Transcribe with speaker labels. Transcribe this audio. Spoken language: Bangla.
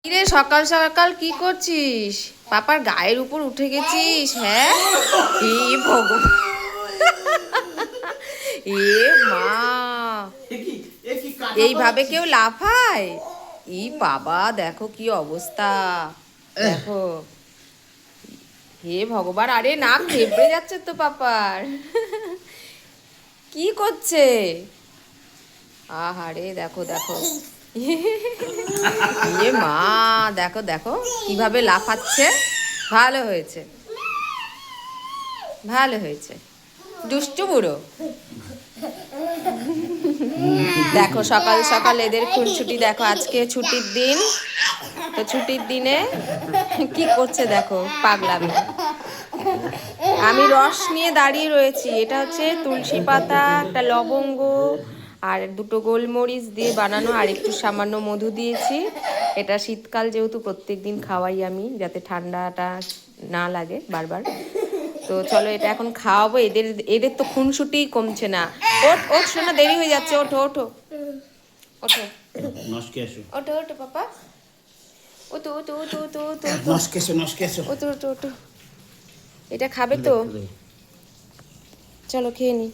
Speaker 1: কিরে সকাল সকাল কি করছিস? পাপার গায়ের উপর উঠে গেছিস? হ্যাঁ, এ ভগবান, এ মা, এইভাবে কেউ লাফায়? ই বাবা, দেখো কি অবস্থা, দেখো। হে ভগবান, আরে নাক ঘেবড়ে যাচ্ছে তো পাপার। কি করছে? আহারে, দেখো দেখো, ইয়ে মা, দেখো দেখো কিভাবে লাফাচ্ছে। ভালো হয়েছে, ভালো হয়েছে, দুষ্টু বুড়ো। দেখো সকাল সকাল এদের খুনছুটি দেখো, আজকে ছুটির দিন, তো ছুটির দিনে কি করছে দেখো, পাগলামি। আমি রস নিয়ে দাঁড়িয়ে রয়েছি, এটা হচ্ছে তুলসী পাতা, একটা লবঙ্গ আর দুটো গোলমরিচ দিয়ে বানানো, আর একটু সামান্য মধু দিয়েছি। এটা শীতকাল যেহেতু প্রত্যেক দিন খাওয়াই আমি, যাতে ঠান্ডাটা না লাগে বারবার। তো চলো এটা এখন খাওয়াবো। এদের এদের তো খুনসুটি কমছে না। ওঠ ওঠ শোনা, দেরি হয়ে যাচ্ছে, ওঠো ওঠো ওঠো ওঠো ওঠো পাপা, ওঠো ওঠো ওঠো ওঠো ওঠো ওঠো ওঠো ওঠো। এটা খাবে তো, চলো খেয়ে নি।